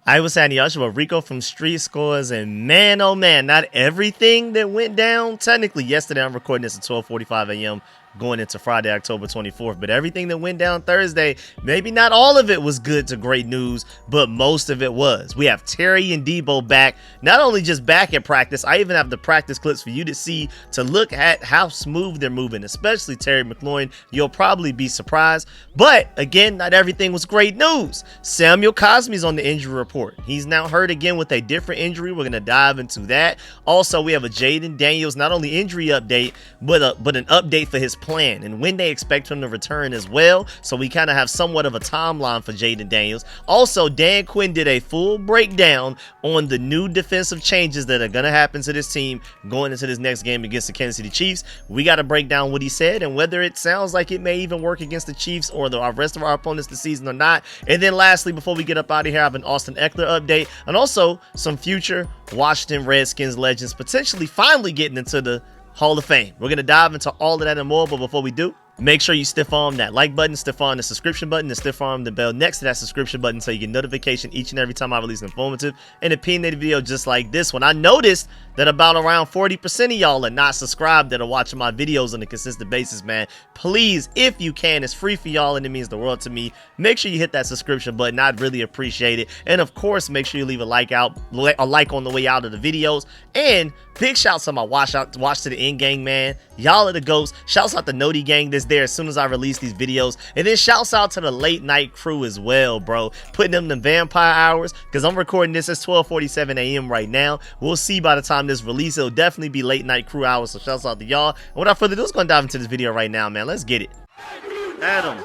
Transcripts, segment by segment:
I was saying Yashua Rico from StreetScores, and man, oh man, not everything that went down. Technically, yesterday I'm recording this at 12:45 a.m. going into Friday, October 24th, but everything that went down Thursday, maybe not all of it was good to great news, but most of it was. We have Terry and Debo back, not only just back at practice, I even have the practice clips for you to see, to look at how smooth they're moving, especially Terry McLaurin. You'll probably be surprised, but again, not everything was great news. Samuel Cosmi's on the injury report. He's now hurt again with a different injury. We're going to dive into that. Also, we have a Jayden Daniels, not only injury update, but an update for his plan and when they expect him to return as well. So we kind of have somewhat of a timeline for Jayden Daniels. Also, Dan Quinn did a full breakdown on the new defensive changes that are going to happen to this team going into this next game against the Kansas City Chiefs. We got to break down what he said and whether it sounds like it may even work against the Chiefs or the rest of our opponents this season or not. And then lastly, before we get up out of here, I have an Austin Eckler update and also some future Washington Redskins legends potentially finally getting into the Hall of Fame. We're going to dive into all of that and more, but before we do, make sure you stiff arm that like button, stiff arm the subscription button, and stiff arm the bell next to that subscription button so you get notification each and every time I release an informative and opinionated video just like this one. I noticed that about around 40% of y'all are not subscribed that are watching my videos on a consistent basis, man. Please, if you can, it's free for y'all and it means the world to me. Make sure you hit that subscription button. I'd really appreciate it. And of course, make sure you leave a like on the way out of the videos. And big shouts to my watch to the end gang, man. Y'all are the GOATs. Shouts out the Noti gang that's there as soon as I release these videos. And then shouts out to the late night crew as well, bro. Putting them the vampire hours, because I'm recording this at 12:47 a.m. right now. We'll see by the time this release, it'll definitely be late night crew hours. So shouts out to y'all. And without further ado, let's go and dive into this video right now, man. Let's get it. Adam.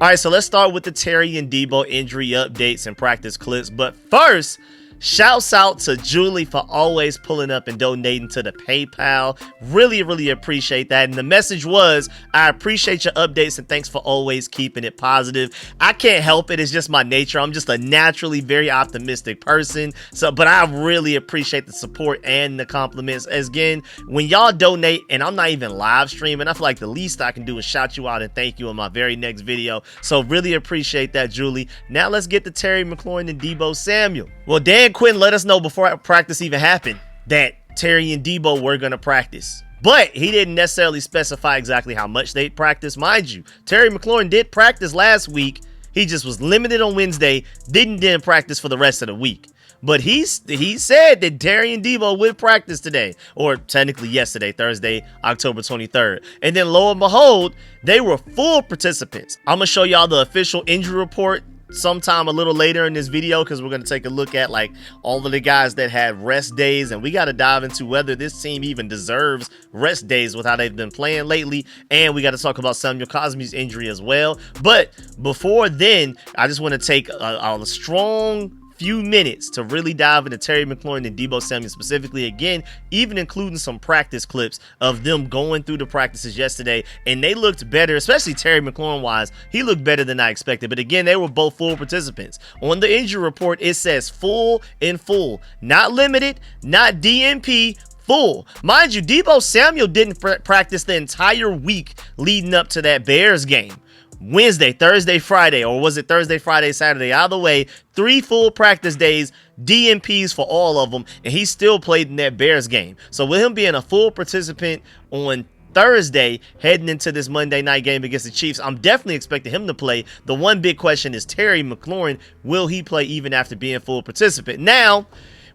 All right, so let's start with the Terry and Debo injury updates and practice clips. But first, shouts out to Julie for always pulling up and donating to the PayPal. Really appreciate that. And the message was, I appreciate your updates and thanks for always keeping it positive. I can't help it. It's just my nature. I'm just a naturally very optimistic person. But I really appreciate the support and the compliments. As again, when y'all donate and I'm not even live streaming, I feel like the least I can do is shout you out and thank you in my very next video. So really appreciate that, Julie. Now let's get to Terry McLaurin and Deebo Samuel. Well, Dan Quinn let us know before practice even happened that Terry and Debo were going to practice. But he didn't necessarily specify exactly how much they practiced. Mind you, Terry McLaurin did practice last week. He just was limited on Wednesday, didn't practice for the rest of the week. But he said that Terry and Debo would practice today, or technically yesterday, Thursday, October 23rd. And then lo and behold, they were full participants. I'm going to show y'all the official injury report sometime a little later in this video, because we're going to take a look at like all of the guys that had rest days, and we got to dive into whether this team even deserves rest days with how they've been playing lately. And we got to talk about Samuel Cosmi's injury as well. But before then, I just want to take a strong few minutes to really dive into Terry McLaurin and Deebo Samuel specifically, again, even including some practice clips of them going through the practices yesterday, and they looked better, especially Terry McLaurin wise. He looked better than I expected, but again, they were both full participants. On the injury report, it says full and full, not limited, not DNP, full. Mind you, Deebo Samuel didn't practice the entire week leading up to that Bears game. Wednesday, Thursday, Friday, or was it Thursday, Friday, Saturday? Either way, 3 full practice days, DNPs for all of them, and he still played in that Bears game. So with him being a full participant on Thursday, heading into this Monday night game against the Chiefs, I'm definitely expecting him to play. The one big question is Terry McLaurin. Will he play even after being a full participant? Now,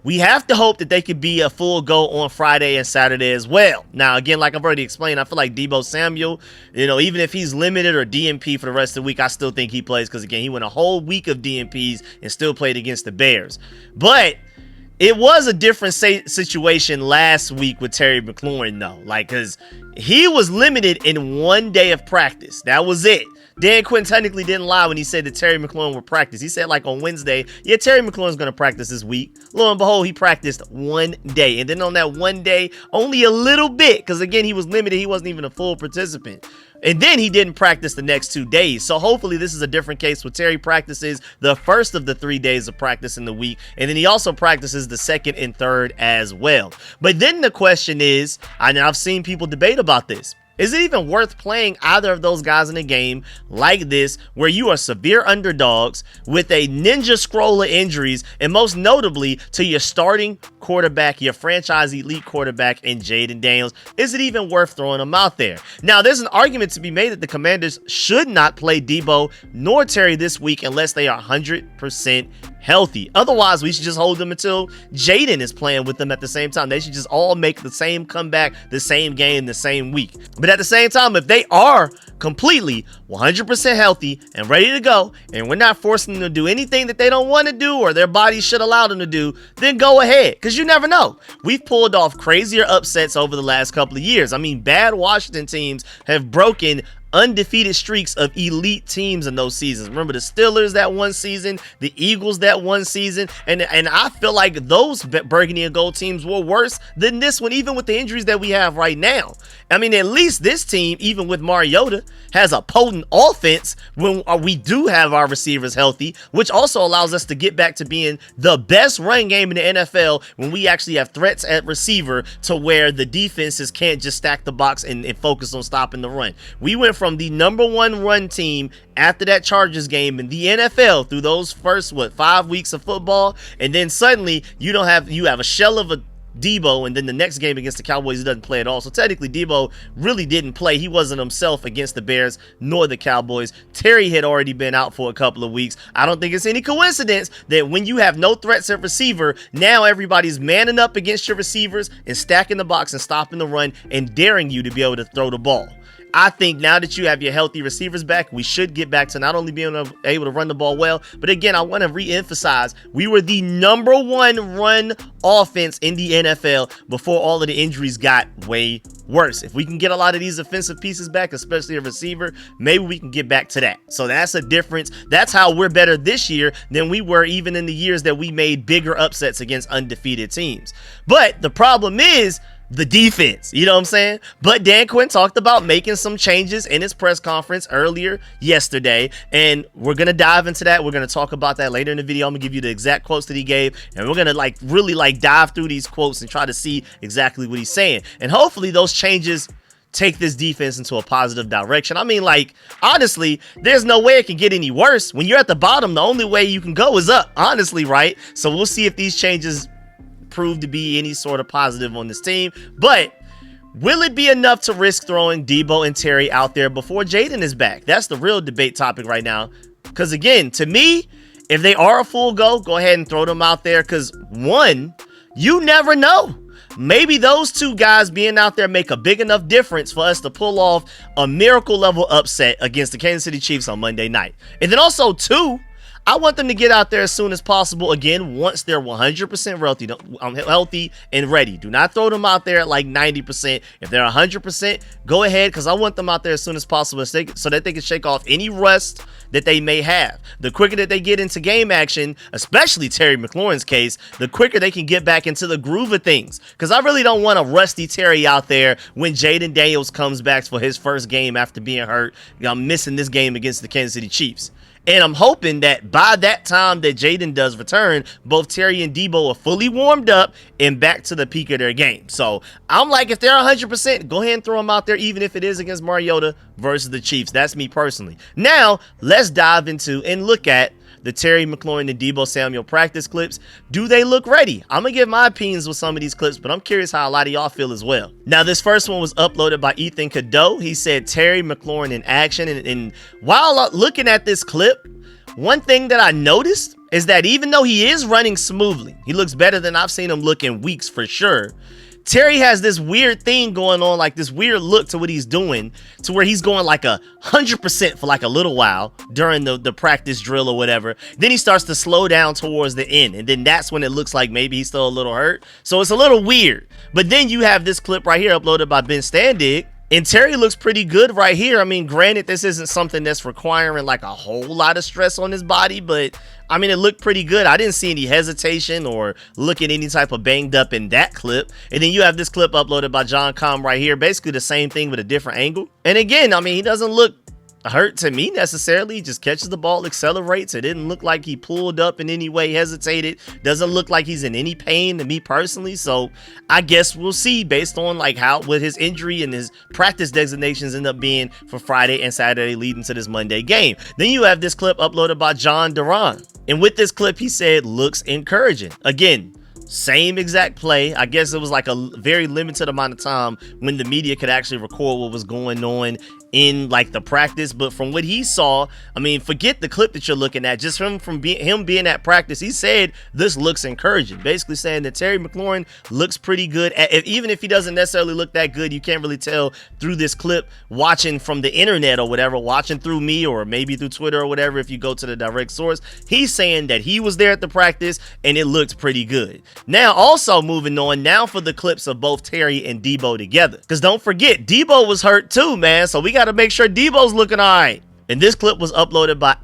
we have to hope that they could be a full go on Friday and Saturday as well. Now, again, like I've already explained, I feel like Deebo Samuel, even if he's limited or DNP for the rest of the week, I still think he plays because, again, he went a whole week of DNPs and still played against the Bears. But it was a different situation last week with Terry McLaurin, though. Because he was limited in 1 day of practice. That was it. Dan Quinn technically didn't lie when he said that Terry McLaurin would practice. He said on Wednesday, yeah, Terry McLaurin's going to practice this week. Lo and behold, he practiced 1 day. And then on that 1 day, only a little bit, because again, he was limited. He wasn't even a full participant. And then he didn't practice the next 2 days. So hopefully this is a different case where Terry practices the first of the 3 days of practice in the week. And then he also practices the second and third as well. But then the question is, and I've seen people debate about this, is it even worth playing either of those guys in a game like this where you are severe underdogs with a ninja scroll of injuries, and most notably to your starting quarterback, your franchise elite quarterback in Jayden Daniels? Is it even worth throwing them out there? Now, there's an argument to be made that the Commanders should not play Deebo nor Terry this week unless they are 100% healthy. Otherwise, we should just hold them until Jayden is playing with them at the same time. They should just all make the same comeback, the same game, the same week. But at the same time, if they are completely 100% healthy and ready to go, and we're not forcing them to do anything that they don't want to do or their bodies should allow them to do, then go ahead, because you never know. We've pulled off crazier upsets over the last couple of years. I mean, bad Washington teams have broken undefeated streaks of elite teams in those seasons. Remember the Steelers that one season, the Eagles that one season, and I feel like those burgundy and gold teams were worse than this one, even with the injuries that we have right now. I mean, at least this team, even with Mariota, has a potent offense when we do have our receivers healthy, which also allows us to get back to being the best run game in the NFL when we actually have threats at receiver to where the defenses can't just stack the box and focus on stopping the run. We went from the #1 run team after that Chargers game in the NFL through those first 5 weeks of football, and then suddenly you have a shell of a Debo, and then the next game against the Cowboys he doesn't play at all. So technically Debo really didn't play. He wasn't himself against the Bears nor the Cowboys. Terry had already been out for a couple of weeks. I don't think it's any coincidence that when you have no threats at receiver, now everybody's manning up against your receivers and stacking the box and stopping the run and daring you to be able to throw the ball. I think now that you have your healthy receivers back, we should get back to not only being able to run the ball well, but again, I want to re-emphasize, we were the #1 run offense in the NFL before all of the injuries got way worse. If we can get a lot of these offensive pieces back, especially a receiver, maybe we can get back to that. So that's a difference. That's how we're better this year than we were even in the years that we made bigger upsets against undefeated teams. But the problem is the defense, you know what I'm saying? But Dan Quinn talked about making some changes in his press conference earlier yesterday, and we're going to dive into that. We're going to talk about that later in the video. I'm going to give you the exact quotes that he gave, and we're going to really dive through these quotes and try to see exactly what he's saying. And hopefully those changes take this defense into a positive direction. I mean, honestly, there's no way it can get any worse. When you're at the bottom, the only way you can go is up, honestly, right? So we'll see if these changes prove to be any sort of positive on this team. But will it be enough to risk throwing Deebo and Terry out there before Jayden is back? That's the real debate topic right now. Because again, to me, if they are a full go ahead and throw them out there. Because one, you never know. Maybe those two guys being out there make a big enough difference for us to pull off a miracle level upset against the Kansas City Chiefs on Monday night. And then also two, I want them to get out there as soon as possible. Again, once they're 100% healthy and ready. Do not throw them out there at 90%. If they're 100%, go ahead, because I want them out there as soon as possible so that they can shake off any rust that they may have. The quicker that they get into game action, especially Terry McLaurin's case, the quicker they can get back into the groove of things. Because I really don't want a rusty Terry out there when Jayden Daniels comes back for his first game after being hurt. I'm missing this game against the Kansas City Chiefs. And I'm hoping that by that time that Jayden does return, both Terry and Debo are fully warmed up and back to the peak of their game. So I'm like, if they're 100%, go ahead and throw them out there, even if it is against Mariota versus the Chiefs. That's me personally. Now, let's dive into and look at the Terry McLaurin and Deebo Samuel practice clips. Do they look ready? I'm going to give my opinions with some of these clips, but I'm curious how a lot of y'all feel as well. Now, this first one was uploaded by Ethan Cadeau. He said Terry McLaurin in action. And while looking at this clip, one thing that I noticed is that even though he is running smoothly, he looks better than I've seen him look in weeks for sure. Terry has this weird thing going on, this weird look to what he's doing, to where he's going 100% for a little while during the practice drill or whatever. Then he starts to slow down towards the end, and then that's when it looks like maybe he's still a little hurt. So it's a little weird. But then you have this clip right here uploaded by Ben Standig, And Terry looks pretty good right here. I mean, granted, this isn't something that's requiring like a whole lot of stress on his body, but I mean, it looked pretty good. I didn't see any hesitation or look at any type of banged up in that clip. And then you have this clip uploaded by John Com right here. Basically the same thing with a different angle. And again, I mean, he doesn't look hurt to me necessarily. He just catches the ball, accelerates. It didn't look like he pulled up in any way, hesitated. Doesn't look like he's in any pain to me personally. So I guess we'll see based on like how what his injury and his practice designations end up being for Friday and Saturday leading to this Monday game. Then you have this clip uploaded by John Duran. And with this clip, he said, looks encouraging. Again, same exact play. I guess it was like a very limited amount of time when the media could actually record what was going on in like the practice. But from what he saw, I mean, forget the clip that you're looking at, just him being at practice, he said this looks encouraging, basically saying that Terry McLaurin looks pretty good. Even if he doesn't necessarily look that good, you can't really tell through this clip watching from the internet or whatever, watching through me or maybe through Twitter or whatever. If you go to the direct source, he's saying that he was there at the practice and it looked pretty good. Now also moving on now for the clips of both Terry and Debo together, because don't forget Debo was hurt too, man, so we got to make sure Debo's looking all right. And this clip was uploaded by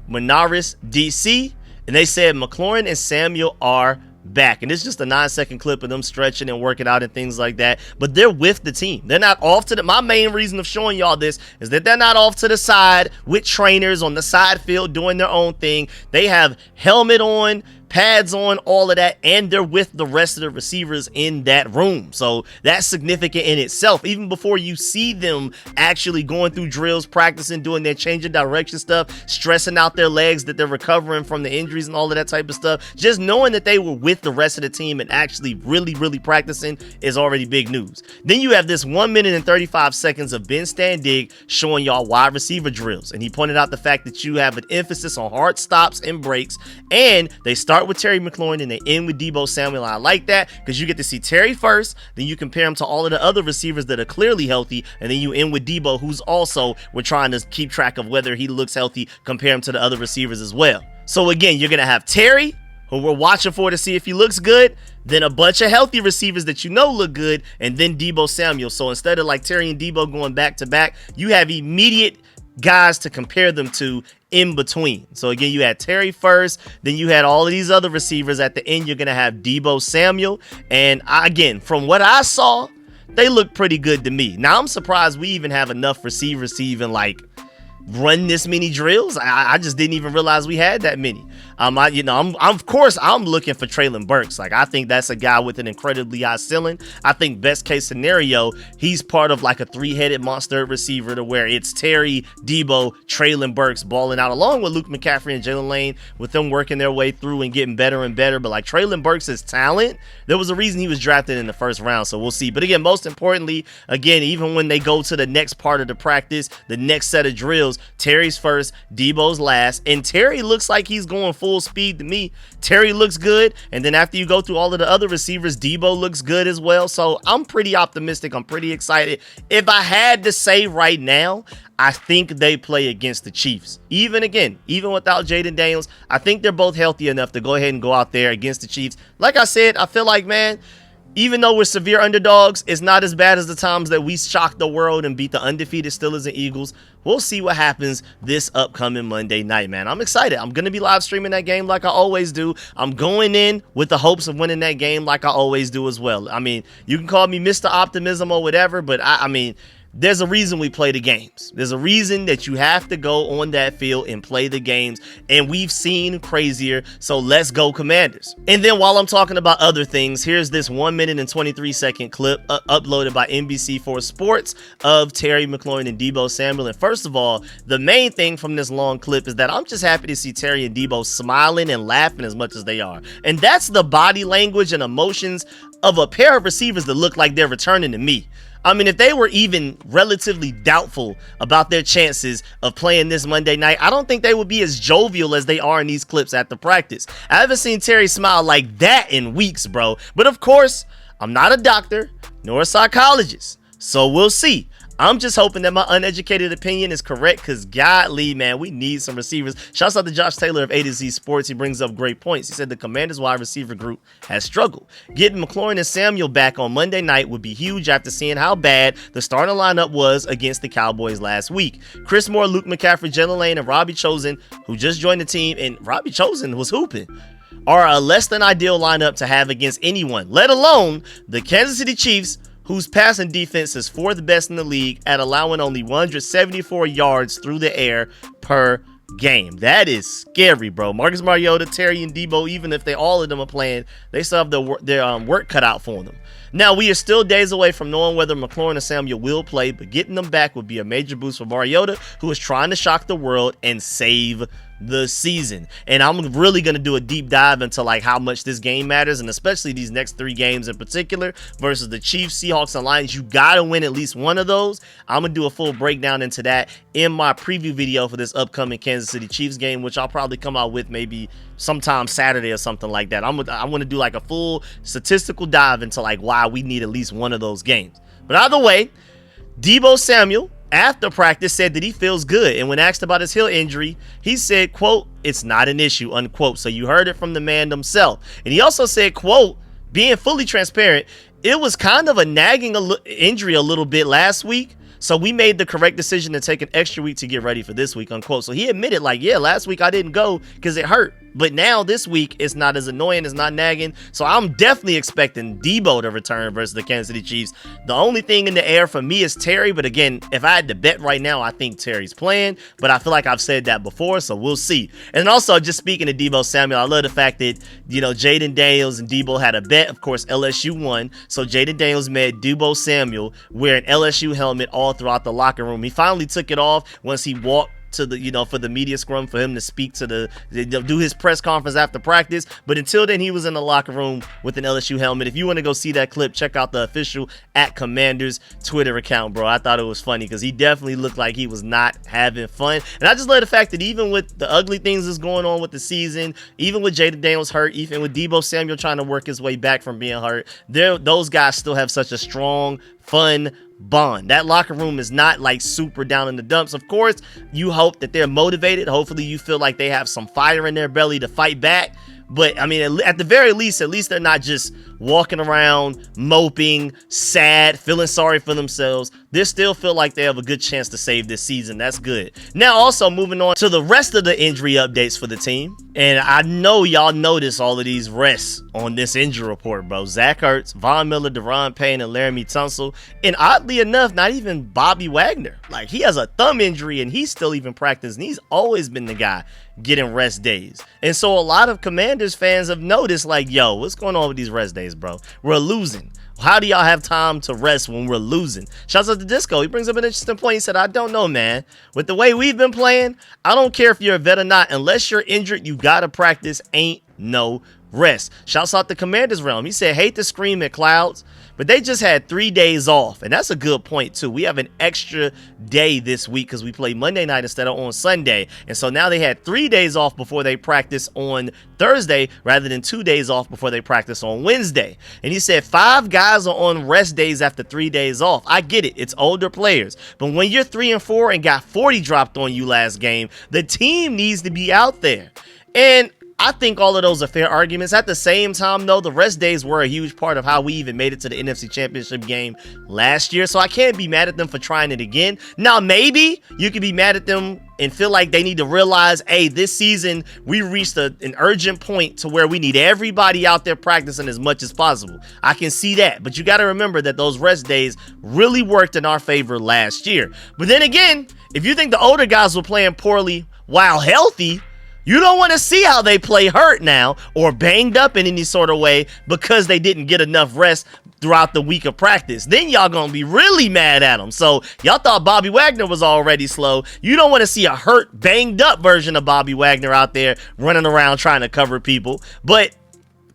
@ManarisDC, and they said McLaurin and Samuel are back. And it's just a 9-second clip of them stretching and working out and things like that, but they're with the team. They're not off to the, my main reason of showing y'all this is that they're not off to the side with trainers on the side field doing their own thing. They have helmet on, pads on, all of that, and they're with the rest of the receivers in that room. So that's significant in itself. Even before you see them actually going through drills, practicing, doing their change of direction stuff, stressing out their legs that they're recovering from the injuries and all of that type of stuff, just knowing that they were with the rest of the team and actually really practicing is already big news. Then you have this 1 minute and 35 seconds of Ben Standig showing y'all wide receiver drills, and he pointed out the fact that you have an emphasis on hard stops and breaks, and they start with Terry McLaurin and they end with Deebo Samuel. I like that because you get to see Terry first, then you compare him to all of the other receivers that are clearly healthy, and then you end with Deebo, who's also, we're trying to keep track of whether he looks healthy, compare him to the other receivers as well. So again, you're gonna have Terry, who we're watching for to see if he looks good, then a bunch of healthy receivers that you know look good, and then Deebo Samuel. So instead of like Terry and Deebo going back to back, you have immediate guys to compare them to in between. So again, you had Terry first, then you had all of these other receivers at the end. You're gonna have Deebo Samuel, and again, from what I saw, they look pretty good to me. Now I'm surprised we even have enough receivers to even like run this many drills. I just didn't even realize we had that many. I'm of course I'm looking for Treylon Burks. Like, I think that's a guy with an incredibly high ceiling. I think best case scenario, he's part of like a three-headed monster receiver to where it's Terry, Deebo, Treylon Burks balling out along with Luke McCaffrey and Jalen Lane, with them working their way through and getting better and better. But like Treylon Burks' talent, there was a reason he was drafted in the first round, so we'll see. But again, most importantly, again, even when they go to the next part of the practice, the next set of drills, Terry's first, Deebo's last, and Terry looks like he's going full speed to me. Terry looks good, and then after you go through all of the other receivers, Deebo looks good as well. So I'm pretty optimistic. I'm pretty excited. If I had to say right now, I think they play against the Chiefs. Even without Jayden Daniels, I think they're both healthy enough to go ahead and go out there against the Chiefs. Like I said, I feel like, man, even though we're severe underdogs, it's not as bad as the times that we shocked the world and beat the undefeated Steelers and Eagles. We'll see what happens this upcoming Monday night, man. I'm excited. I'm going to be live streaming that game like I always do. I'm going in with the hopes of winning that game like I always do as well. I mean, you can call me Mr. Optimism or whatever, but I mean, there's a reason we play the games. There's a reason that you have to go on that field and play the games, and we've seen crazier, so let's go Commanders. And then while I'm talking about other things, here's this 1 minute and 23-second clip uploaded by NBC4 Sports of Terry McLaurin and Deebo Samuel. And first of all, the main thing from this long clip is that I'm just happy to see Terry and Deebo smiling and laughing as much as they are. And that's the body language and emotions of a pair of receivers that look like they're returning to me. I mean, if they were even relatively doubtful about their chances of playing this Monday night, I don't think they would be as jovial as they are in these clips at the practice. I haven't seen Terry smile like that in weeks, bro. But of course, I'm not a doctor nor a psychologist, so we'll see. I'm just hoping that my uneducated opinion is correct, because godly, man, we need some receivers. Shouts out to Josh Taylor of A to Z Sports. He brings up great points. He said the Commanders wide receiver group has struggled. Getting McLaurin and Samuel back on Monday night would be huge after seeing how bad the starting lineup was against the Cowboys last week. Chris Moore, Luke McCaffrey, Jalen Lane, and Robbie Chosen, who just joined the team, and Robbie Chosen was hooping, are a less than ideal lineup to have against anyone, let alone the Kansas City Chiefs, whose passing defense is 4th best in the league at allowing only 174 yards through the air per game. That is scary, bro. Marcus Mariota, Terry, and Debo, even if all of them are playing, they still have their work cut out for them. Now, we are still days away from knowing whether McLaurin and Samuel will play, but getting them back would be a major boost for Mariota, who is trying to shock the world and save the season. And I'm really going to do a deep dive into like how much this game matters, and especially these next 3 games in particular versus the Chiefs, Seahawks, and Lions. You got to win at least one of those. I'm going to do a full breakdown into that in my preview video for this upcoming Kansas City Chiefs game, which I'll probably come out with maybe sometime Saturday or something like that. I want to do like a full statistical dive into like why we need at least one of those games. But either way, Deebo Samuel, after practice, said that he feels good, and when asked about his heel injury, he said, quote, "It's not an issue," unquote. So you heard it from the man himself. And he also said, quote, being fully transparent, it was kind of a nagging injury a little bit last week, so we made the correct decision to take an extra week to get ready for this week, unquote. So he admitted, like, yeah, last week I didn't go because it hurt, but now this week it's not as annoying, it's not nagging. So I'm definitely expecting Deebo to return versus the Kansas City Chiefs. The only thing in the air for me is Terry, but again, if I had to bet right now, I think Terry's playing, but I feel like I've said that before, so we'll see. And also, just speaking of Deebo Samuel, I love the fact that, you know, Jayden Daniels and Deebo had a bet. Of course, LSU won, so Jayden Daniels made Deebo Samuel wear an LSU helmet all throughout the locker room. He finally took it off once he walked to the, you know, for the media scrum, for him to speak to do his press conference after practice. But until then, he was in the locker room with an LSU helmet. If you want to go see that clip, check out the official @Commanders Twitter account, bro. I thought it was funny because he definitely looked like he was not having fun. And I just love the fact that even with the ugly things that's going on with the season, even with Jayden Daniels hurt, even with Deebo Samuel trying to work his way back from being hurt, those guys still have such a strong, fun bond. That locker room is not like super down in the dumps. Of course, you hope that they're motivated. Hopefully you feel like they have some fire in their belly to fight back. But I mean, at the very least, at least they're not just walking around moping, sad, feeling sorry for themselves. They still feel like they have a good chance to save this season. That's good. Now, also moving on to the rest of the injury updates for the team. And I know y'all noticed all of these rests on this injury report, bro. Zach Ertz, Von Miller, Deron Payne, and Laramie Tunsil. And oddly enough, not even Bobby Wagner. Like, he has a thumb injury and he's still even practicing. He's always been the guy getting rest days. And so a lot of Commanders fans have noticed, like, yo, what's going on with these rest days, bro? We're losing. How do y'all have time to rest when we're losing? Shouts out to Disco. He brings up an interesting point. He said, I don't know, man. With the way we've been playing, I don't care if you're a vet or not. Unless you're injured, you got to practice. Ain't no rest. Shouts out to Commanders Realm. He said, hate to scream at clouds, but they just had 3 days off. And that's a good point, too. We have an extra day this week because we play Monday night instead of on Sunday. And so now they had 3 days off before they practice on Thursday rather than 2 days off before they practice on Wednesday. And he said 5 guys are on rest days after 3 days off. I get it. It's older players. But when you're 3-4 and got 40 dropped on you last game, the team needs to be out there. And I think all of those are fair arguments. At the same time, though, the rest days were a huge part of how we even made it to the NFC Championship game last year. So I can't be mad at them for trying it again. Now, maybe you could be mad at them and feel like they need to realize, hey, this season we reached an urgent point to where we need everybody out there practicing as much as possible. I can see that. But you got to remember that those rest days really worked in our favor last year. But then again, if you think the older guys were playing poorly while healthy, you don't want to see how they play hurt now or banged up in any sort of way because they didn't get enough rest throughout the week of practice. Then y'all gonna be really mad at them. So y'all thought Bobby Wagner was already slow. You don't want to see a hurt, banged up version of Bobby Wagner out there running around trying to cover people. But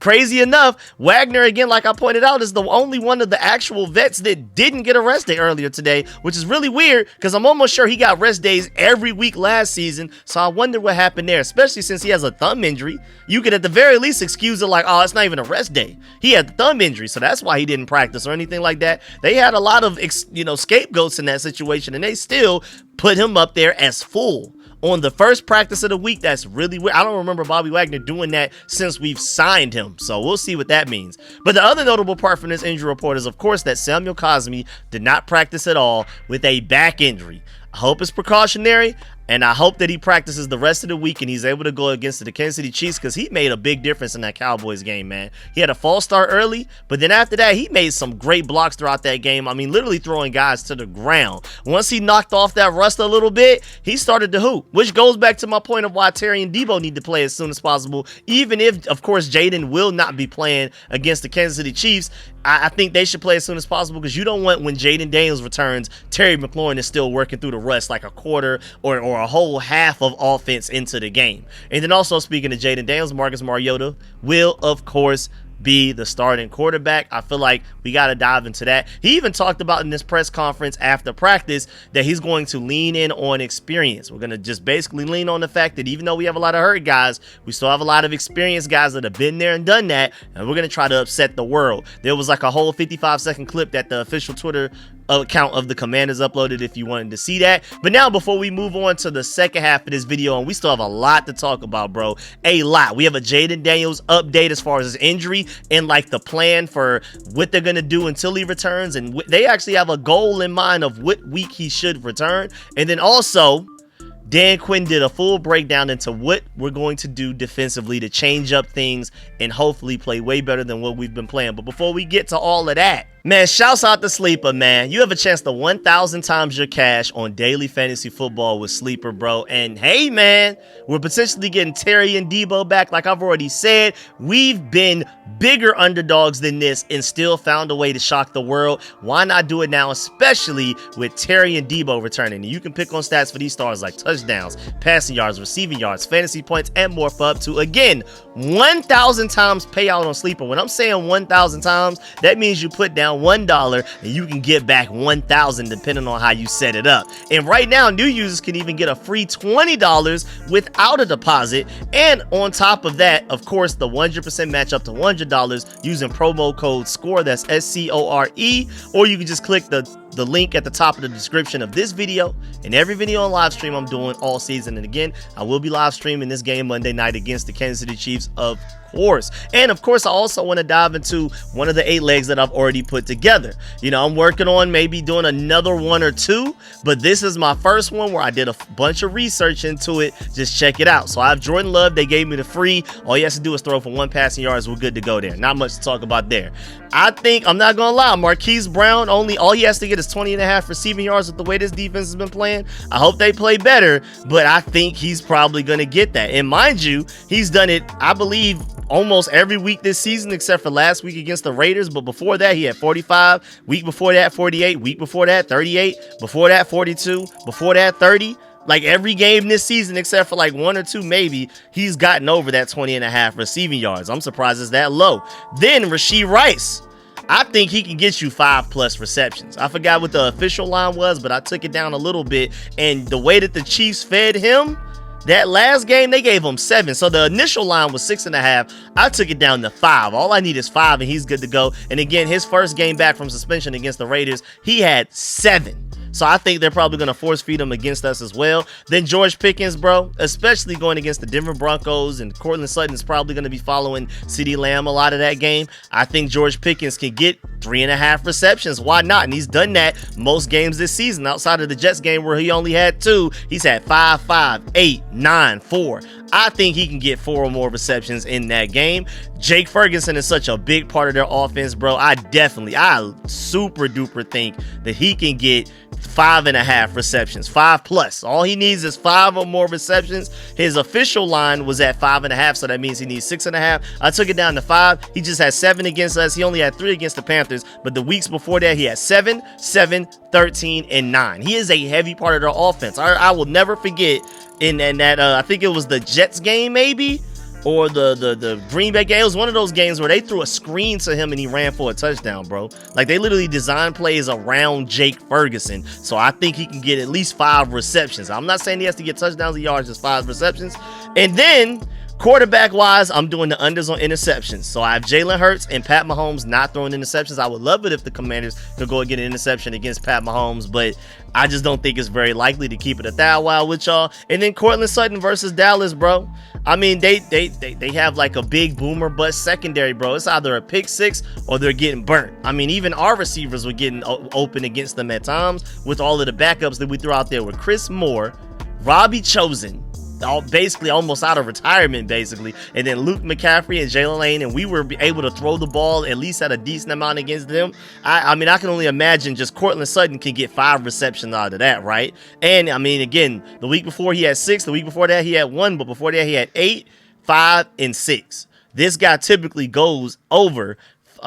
crazy enough, Wagner, again, like I pointed out, is the only one of the actual vets that didn't get a rest day earlier today, which is really weird because I'm almost sure he got rest days every week last season. So I wonder what happened there, especially since he has a thumb injury. You could at the very least excuse it like, oh, it's not even a rest day. He had the thumb injury, so that's why he didn't practice or anything like that. They had a lot of, scapegoats in that situation, and they still put him up there as full on the first practice of the week. That's really weird. I don't remember Bobby Wagner doing that since we've signed him, so we'll see what that means. But the other notable part from this injury report is, of course, that Samuel Cosmi did not practice at all with a back injury. I hope it's precautionary, and I hope that he practices the rest of the week and he's able to go against the Kansas City Chiefs, because he made a big difference in that Cowboys game, man. He had a false start early, but then after that, he made some great blocks throughout that game. I mean, literally throwing guys to the ground. Once he knocked off that rust a little bit, he started to hoop, which goes back to my point of why Terry and Debo need to play as soon as possible. Even if, of course, Jayden will not be playing against the Kansas City Chiefs, I think they should play as soon as possible, because you don't want, when Jayden Daniels returns, Terry McLaurin is still working through the rust like a quarter or a whole half of offense into the game. And then also, speaking of Jayden Daniels, Marcus Mariota will, of course, be the starting quarterback. I feel like we got to dive into that. He even talked about in this press conference after practice that he's going to lean in on experience. We're going to just basically lean on the fact that even though we have a lot of hurt guys, we still have a lot of experienced guys that have been there and done that, and we're going to try to upset the world. There was like a whole 55-second clip that the official Twitter account of the Commanders uploaded if you wanted to see that. But now, before we move on to the second half of this video, and we still have a lot to talk about, bro, a lot. We have a Jayden Daniels update as far as his injury and like the plan for what they're gonna do until he returns, and they actually have a goal in mind of what week he should return. And then also, Dan Quinn did a full breakdown into what we're going to do defensively to change up things and hopefully play way better than what we've been playing. But before we get to all of that, man, shouts out to Sleeper, man. You have a chance to 1,000 times your cash on daily fantasy football with Sleeper, bro. And hey, man, we're potentially getting Terry and Debo back. Like I've already said, we've been bigger underdogs than this and still found a way to shock the world. Why not do it now, especially with Terry and Debo returning? And you can pick on stats for these stars like touchdowns, passing yards, receiving yards, fantasy points, and more for up to, again, 1,000 times payout on Sleeper. When I'm saying 1,000 times, that means you put down $1 and you can get back 1,000 depending on how you set it up. And right now, new users can even get a free $20 without a deposit. And on top of that, of course, the 100% match up to $100 using promo code SCORE, that's SCORE, or you can just click the link at the top of the description of this video and every video on live stream I'm doing all season. And again, I will be live streaming this game Monday night against the Kansas City Chiefs, of course. And of course, I also want to dive into one of the 8 legs that I've already put together. You know, I'm working on maybe doing another 1 or 2, but this is my first one where I did a bunch of research into it. Just check it out. So I have Jordan Love. They gave me the free. All he has to do is throw for 1 passing yards. We're good to go there. Not much to talk about there. I think, I'm not gonna lie, Marquise Brown, all he has to get is 20.5 receiving yards with the way this defense has been playing. I hope they play better, but I think he's probably gonna get that. And mind you, he's done it, I believe, almost every week this season except for last week against the Raiders. But before that, he had 45, week before that 48, week before that 38, before that 42, before that 30. Like every game this season except for like 1 or 2 maybe, he's gotten over that 20.5 receiving yards. I'm surprised it's that low. Then Rashee Rice, I think he can get you 5+ receptions. I forgot what the official line was, but I took it down a little bit. And the way that the Chiefs fed him, that last game, they gave him 7. So the initial line was 6.5. I took it down to 5. All I need is 5 and he's good to go. And again, his first game back from suspension against the Raiders, he had 7. So I think they're probably going to force feed him against us as well. Then George Pickens, bro, especially going against the Denver Broncos, and Cortland Sutton is probably going to be following CeeDee Lamb a lot of that game. I think George Pickens can get 3.5 receptions. Why not? And he's done that most games this season. Outside of the Jets game where he only had 2, he's had 5, 5, 8, 9, 4. I think he can get 4 or more receptions in that game. Jake Ferguson is such a big part of their offense, bro. I super duper think that he can get 5.5 receptions, 5+. All he needs is 5 or more receptions. His official line was at 5.5, so that means he needs 6.5. I took it down to 5. He just had 7 against us. He only had 3 against the Panthers, but the weeks before that, he had 7, 7, 13, and 9. He is a heavy part of their offense. I will never forget in that, I think it was the Jets game maybe, or the Green Bay game. It was one of those games where they threw a screen to him and he ran for a touchdown, bro. Like, they literally designed plays around Jake Ferguson. So I think he can get at least 5 receptions. I'm not saying he has to get touchdowns or yards, just 5 receptions. And then quarterback-wise, I'm doing the unders on interceptions. So I have Jalen Hurts and Pat Mahomes not throwing interceptions. I would love it if the Commanders could go and get an interception against Pat Mahomes, but I just don't think it's very likely to keep it a that while with y'all. And then Cortland Sutton versus Dallas, bro. I mean, they have like a big boomer bust secondary, bro. It's either a pick 6 or they're getting burnt. I mean, even our receivers were getting open against them at times with all of the backups that we threw out there with Chris Moore, Robbie Chosen, basically almost out of retirement, basically, and then Luke McCaffrey and Jalen Lane, and we were able to throw the ball at least at a decent amount against them. I mean, I can only imagine just Cortland Sutton can get 5 receptions out of that, right? And I mean, again, the week before he had 6, the week before that he had 1, but before that he had 8, 5, and 6. This guy typically goes over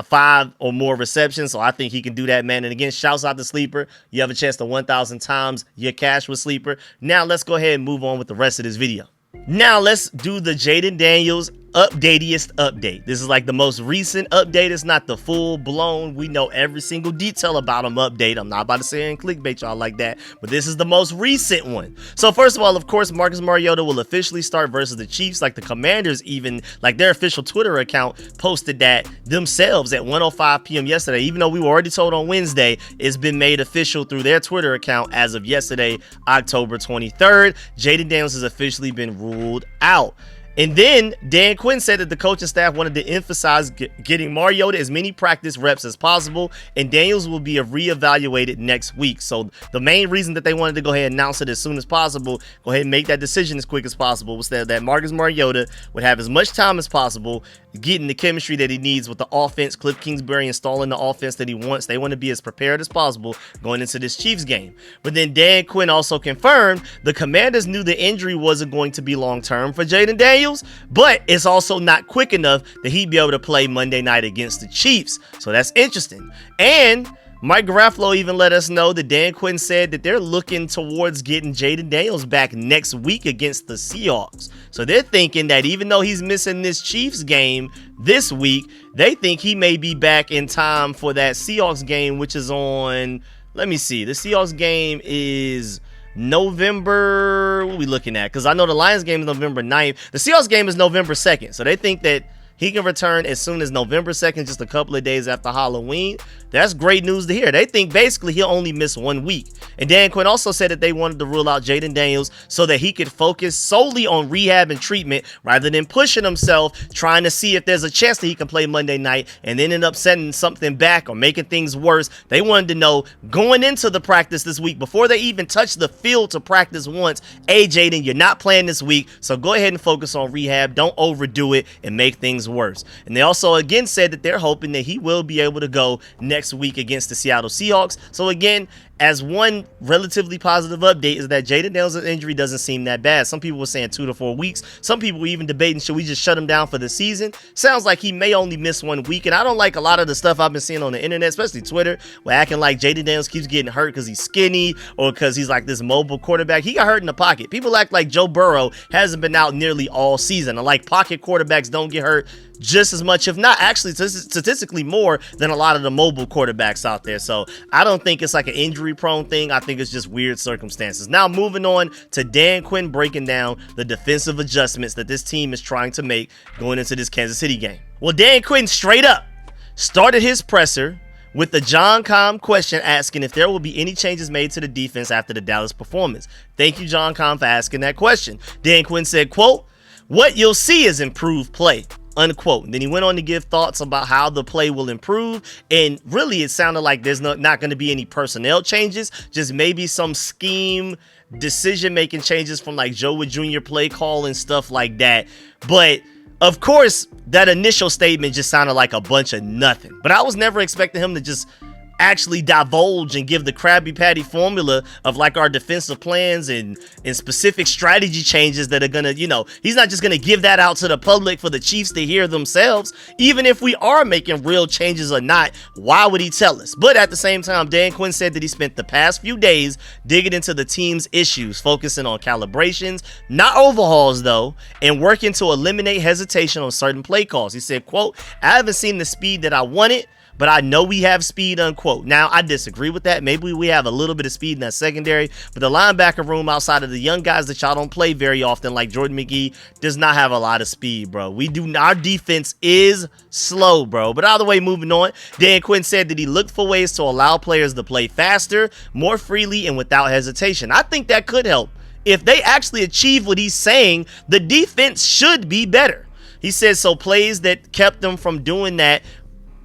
5 or more receptions, so I think he can do that, man. And again, shouts out to Sleeper. You have a chance to 1,000 times your cash with Sleeper. Now let's go ahead and move on with the rest of this video. Now let's do the Jayden Daniels updateiest update. This is like the most recent update. It's not the full blown, we know every single detail about him update. I'm not about to sit here and clickbait y'all like that, but this is the most recent one. So first of all, of course, Marcus Mariota will officially start versus the Chiefs. Like, the Commanders, even like their official Twitter account posted that themselves at 1:05 p.m. yesterday, even though we were already told on Wednesday. It's been made official through their Twitter account as of yesterday, October 23rd. Jayden Daniels has officially been ruled out. And then Dan Quinn said that the coaching staff wanted to emphasize getting Mariota as many practice reps as possible, and Daniels will be reevaluated next week. So the main reason that they wanted to go ahead and announce it as soon as possible, go ahead and make that decision as quick as possible, was that Marcus Mariota would have as much time as possible getting the chemistry that he needs with the offense. Cliff Kingsbury installing the offense that he wants. They want to be as prepared as possible going into this Chiefs game. But then Dan Quinn also confirmed the Commanders knew the injury wasn't going to be long-term for Jayden Daniels, but it's also not quick enough that he'd be able to play Monday night against the Chiefs. So that's interesting. And Mike Garafolo even let us know that Dan Quinn said that they're looking towards getting Jayden Daniels back next week against the Seahawks. So they're thinking that even though he's missing this Chiefs game this week, they think he may be back in time for that Seahawks game, which is on, let me see, the Seahawks game is November, what are we looking at? Because I know the Lions game is November 9th. The Seahawks game is November 2nd. So they think that he can return as soon as November 2nd, just a couple of days after Halloween. That's great news to hear. They think basically he'll only miss 1 week. And Dan Quinn also said that they wanted to rule out Jayden Daniels so that he could focus solely on rehab and treatment rather than pushing himself, trying to see if there's a chance that he can play Monday night and then end up setting something back or making things worse. They wanted to know going into the practice this week, before they even touch the field to practice once, hey, Jayden, you're not playing this week, so go ahead and focus on rehab. Don't overdo it and make things worse. And they also again said that they're hoping that he will be able to go next week against the Seattle Seahawks. So again, as one relatively positive update is that Jayden Daniels' injury doesn't seem that bad. Some people were saying 2 to 4 weeks. Some people were even debating, should we just shut him down for the season? Sounds like he may only miss 1 week. And I don't like a lot of the stuff I've been seeing on the internet, especially Twitter, where acting like Jayden Daniels keeps getting hurt because he's skinny or because he's like this mobile quarterback. He got hurt in the pocket. People act like Joe Burrow hasn't been out nearly all season. And like, pocket quarterbacks don't get hurt just as much, if not actually statistically more than a lot of the mobile quarterbacks out there. So I don't think it's like an injury prone thing. I think it's just weird circumstances. Now moving on to Dan Quinn breaking down the defensive adjustments that this team is trying to make going into this Kansas City game. Well, Dan Quinn straight up started his presser with the John Com question asking if there will be any changes made to the defense after the Dallas performance. Thank you, John Com, for asking that question. Dan Quinn said, quote, "What you'll see is improved play," unquote. And then he went on to give thoughts about how the play will improve. And really, it sounded like there's not going to be any personnel changes, just maybe some scheme decision-making changes from like Joe Wood Jr. play call and stuff like that. But of course, that initial statement just sounded like a bunch of nothing. But I was never expecting him to just actually divulge and give the Krabby Patty formula of like our defensive plans and specific strategy changes that are gonna, you know, he's not just gonna give that out to the public for the Chiefs to hear themselves. Even if we are making real changes or not, why would he tell us? But at the same time, Dan Quinn said that he spent the past few days digging into the team's issues, focusing on calibrations, not overhauls though, and working to eliminate hesitation on certain play calls. He said, quote, "I haven't seen the speed that I wanted, but I know we have speed," unquote. Now, I disagree with that. Maybe we have a little bit of speed in that secondary, but the linebacker room outside of the young guys that y'all don't play very often, like Jordan McGee, does not have a lot of speed, bro. Our defense is slow, bro. But either way, moving on, Dan Quinn said that he looked for ways to allow players to play faster, more freely, and without hesitation. I think that could help. If they actually achieve what he's saying, the defense should be better. He says so plays that kept them from doing that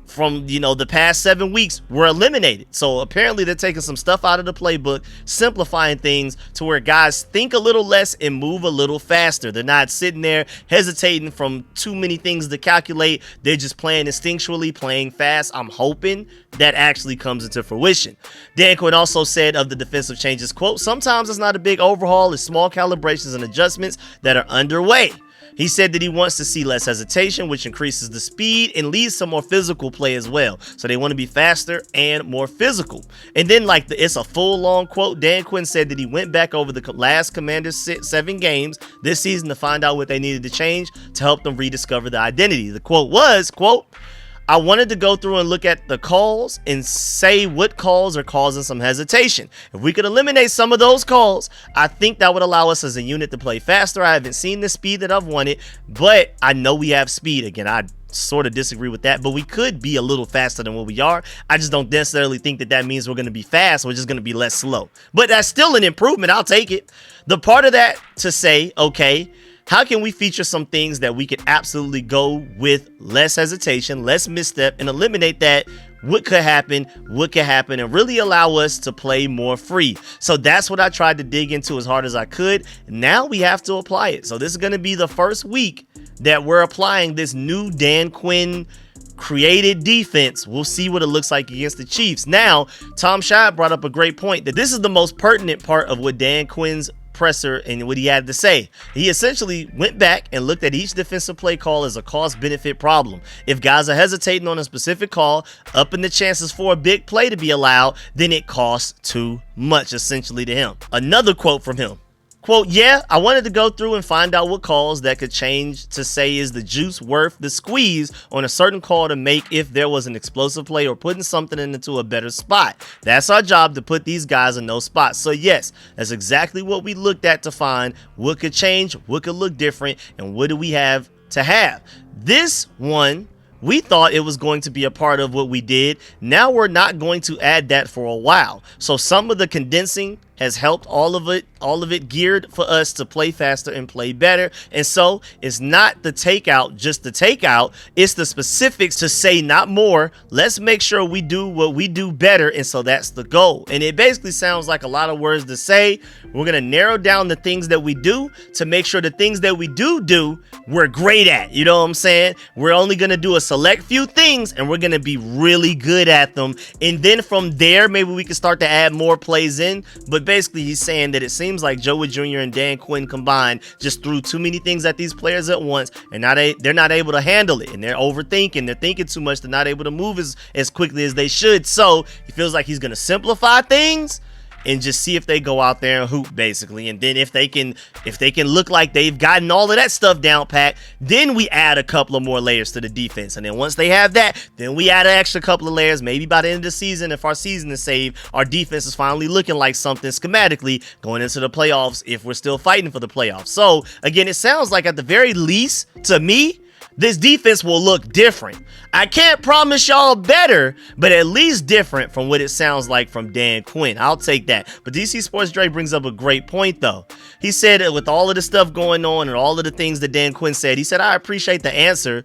from, you know, the past 7 weeks were eliminated. So apparently they're taking some stuff out of the playbook, simplifying things to where guys think a little less and move a little faster. They're not sitting there hesitating from too many things to calculate. They're just playing instinctually, playing fast. I'm hoping that actually comes into fruition. Dan Quinn also said of the defensive changes, quote, "Sometimes it's not a big overhaul, it's small calibrations and adjustments that are underway." He said that he wants to see less hesitation, which increases the speed and leads to more physical play as well. So they want to be faster and more physical. And then like it's a full long quote. Dan Quinn said that he went back over the last Commanders 7 games this season to find out what they needed to change to help them rediscover the identity. The quote was, quote, "I wanted to go through and look at the calls and say what calls are causing some hesitation. If we could eliminate some of those calls, I think that would allow us as a unit to play faster. I haven't seen the speed that I've wanted, but I know we have speed." Again, I sort of disagree with that, but we could be a little faster than what we are. I just don't necessarily think that means we're going to be fast. We're just going to be less slow. But that's still an improvement. I'll take it. The part of that to say, okay, how can we feature some things that we could absolutely go with less hesitation, less misstep, and eliminate that what could happen, and really allow us to play more free? So that's what I tried to dig into as hard as I could. Now we have to apply it. So this is going to be the first week that we're applying this new Dan Quinn created defense. We'll see what it looks like against the Chiefs. Now, Tom Scheid brought up a great point that this is the most pertinent part of what Dan Quinn's presser and what he had to say. He essentially went back and looked at each defensive play call as a cost-benefit problem. If guys are hesitating on a specific call, upping the chances for a big play to be allowed, then it costs too much, essentially, to him. Another quote from him. Quote, "Yeah, I wanted to go through and find out what calls that could change to say is the juice worth the squeeze on a certain call to make if there was an explosive play or putting something into a better spot. That's our job, to put these guys in those spots." So yes, that's exactly what we looked at to find what could change, what could look different, and what do we have to have. This one, we thought it was going to be a part of what we did. Now we're not going to add that for a while. So some of the condensing has helped all of it geared for us to play faster and play better. And so it's not the takeout, just the takeout. It's the specifics to say not more. Let's make sure we do what we do better. And so that's the goal. And it basically sounds like a lot of words to say. We're going to narrow down the things that we do to make sure the things that we do, we're great at. You know what I'm saying? We're only going to do a select few things and we're going to be really good at them. And then from there, maybe we can start to add more plays in. But basically, he's saying that it seems like Joey Jr. and Dan Quinn combined just threw too many things at these players at once, and now they're not able to handle it, and they're overthinking. They're thinking too much. They're not able to move as quickly as they should. So he feels like he's going to simplify things and just see if they go out there and hoop, basically. And then if they can look like they've gotten all of that stuff down pat, then we add a couple of more layers to the defense. And then once they have that, then we add an extra couple of layers. Maybe by the end of the season, if our season is saved, our defense is finally looking like something schematically going into the playoffs if we're still fighting for the playoffs. So again, it sounds like at the very least, to me, this defense will look different. I can't promise y'all better, but at least different from what it sounds like from Dan Quinn. I'll take that. But DC Sports Dre brings up a great point, though. He said that with all of the stuff going on and all of the things that Dan Quinn said, he said, "I appreciate the answer,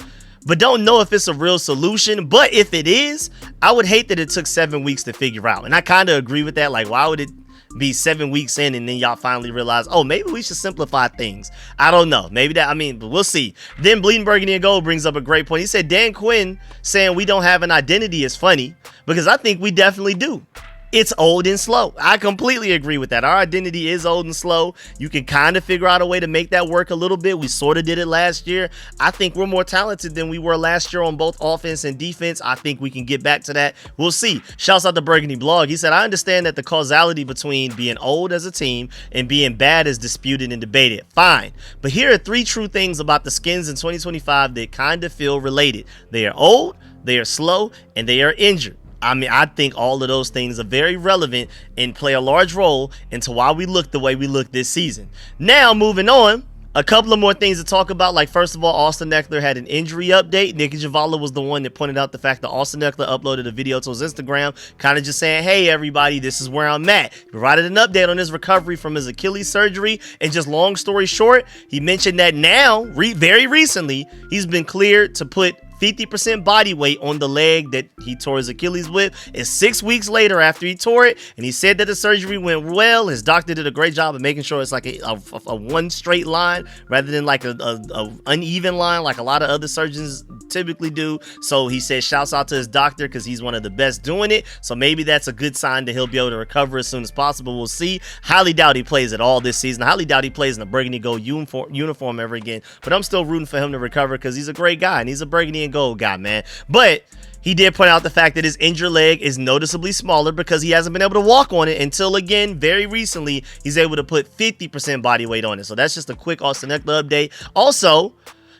but don't know if it's a real solution. But if it is, I would hate that it took 7 weeks to figure out." And I kind of agree with that. Like, why would it be 7 weeks in and then y'all finally realize, oh, maybe we should simplify things. I don't know. Maybe that, I mean, but we'll see. Then Bleeding Burgundy and Gold brings up a great point. He said Dan Quinn saying we don't have an identity is funny, because I think we definitely do. It's old and slow. I completely agree with that. Our identity is old and slow. You can kind of figure out a way to make that work a little bit. We sort of did it last year. I think we're more talented than we were last year on both offense and defense. I think we can get back to that. We'll see. Shouts out to Burgundy Blog. He said, I understand that the causality between being old as a team and being bad is disputed and debated. Fine. But here are 3 true things about the Skins in 2025 that kind of feel related. They are old, they are slow, and they are injured. I mean, I think all of those things are very relevant and play a large role into why we look the way we look this season. Now, moving on, a couple of more things to talk about. Like, first of all, Austin Eckler had an injury update. Nicky Javala was the one that pointed out the fact that Austin Eckler uploaded a video to his Instagram, kind of just saying, hey, everybody, this is where I'm at. He provided an update on his recovery from his Achilles surgery. And just long story short, he mentioned that now, very recently, he's been cleared to put 50% body weight on the leg that he tore his Achilles with. It's 6 weeks later after he tore it, and he said that the surgery went well. His doctor did a great job of making sure it's like a one straight line rather than like a uneven line like a lot of other surgeons typically do. So he said shouts out to his doctor because he's one of the best doing it. So maybe that's a good sign that he'll be able to recover as soon as possible. We'll see. Highly doubt he plays at all this season. Highly doubt he plays in a burgundy gold uniform ever again. But I'm still rooting for him to recover because he's a great guy and he's a burgundy and gold guy, man. But he did point out the fact that his injured leg is noticeably smaller because he hasn't been able to walk on it until, again, very recently, he's able to put 50% body weight on it. So that's just a quick Austin Eckler update. Also,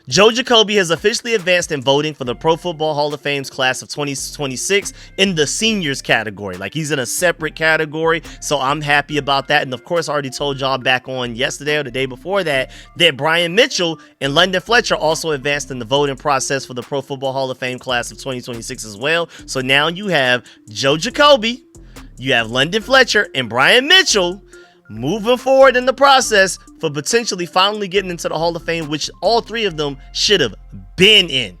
Joe Jacoby has officially advanced in voting for the Pro Football Hall of Fame's class of 2026 in the seniors category. Like, he's in a separate category, so I'm happy about that. And of course, I already told y'all back on yesterday or the day before that Brian Mitchell and London Fletcher also advanced in the voting process for the Pro Football Hall of Fame class of 2026 as well. So now you have Joe Jacoby, you have London Fletcher, and Brian Mitchell moving forward in the process for potentially finally getting into the Hall of Fame, which all 3 of them should have been in.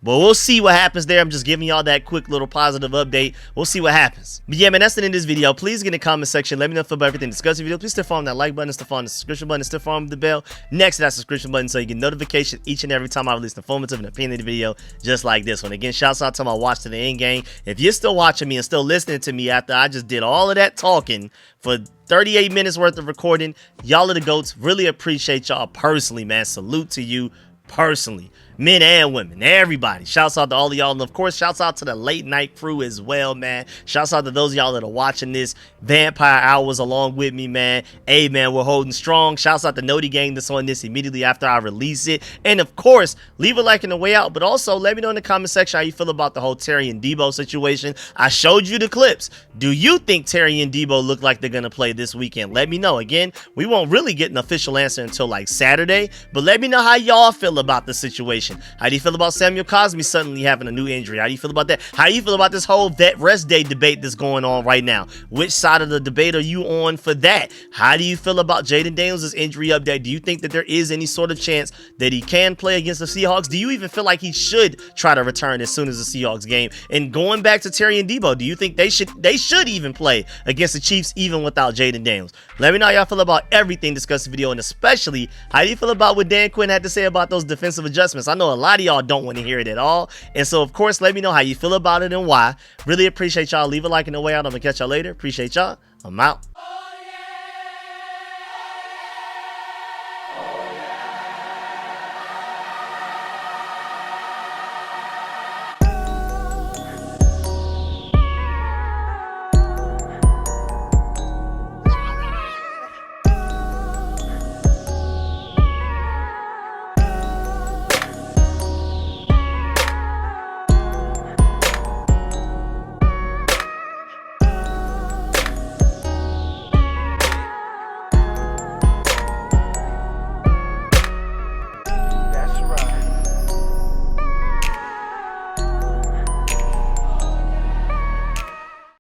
But we'll see what happens there. I'm just giving y'all that quick little positive update. We'll see what happens. But yeah, man, that's the end of this video. Please get in the comment section. Let me know about everything discussed in the video. Please still follow that like button, still follow the subscription button, still follow the bell next to that subscription button so you get notification each and every time I release an informative and opinionated video just like this one. Again, shouts out to my watch to the end game. If you're still watching me and still listening to me after I just did all of that talking for 38 minutes worth of recording, y'all are the GOATs. Really appreciate y'all personally, man. Salute to you personally. Men and women, everybody. Shouts out to all of y'all. And of course, shouts out to the late night crew as well, man. Shouts out to those of y'all that are watching this Vampire Hours along with me, man. Hey, man, we're holding strong. Shouts out to Noti Gang that's on this immediately after I release it. And of course, leave a like on the way out. But also, let me know in the comment section how you feel about the whole Terry and Debo situation. I showed you the clips. Do you think Terry and Debo look like they're going to play this weekend? Let me know. Again, we won't really get an official answer until like Saturday. But let me know how y'all feel about the situation. How do you feel about Samuel Cosmi suddenly having a new injury? How do you feel about that? How do you feel about this whole vet rest day debate that's going on right now? Which side of the debate are you on for that? How do you feel about Jayden Daniels' injury update? Do you think that there is any sort of chance that he can play against the Seahawks? Do you even feel like he should try to return as soon as the Seahawks game? And going back to Terry and Debo, do you think they should even play against the Chiefs even without Jayden Daniels? Let me know how y'all feel about everything discussed in the video, and especially how do you feel about what Dan Quinn had to say about those defensive adjustments? I know a lot of y'all don't want to hear it at all, and so of course let me know how you feel about it and why. Really appreciate y'all. Leave a like on the way out. I'm gonna catch y'all later. Appreciate y'all. I'm out.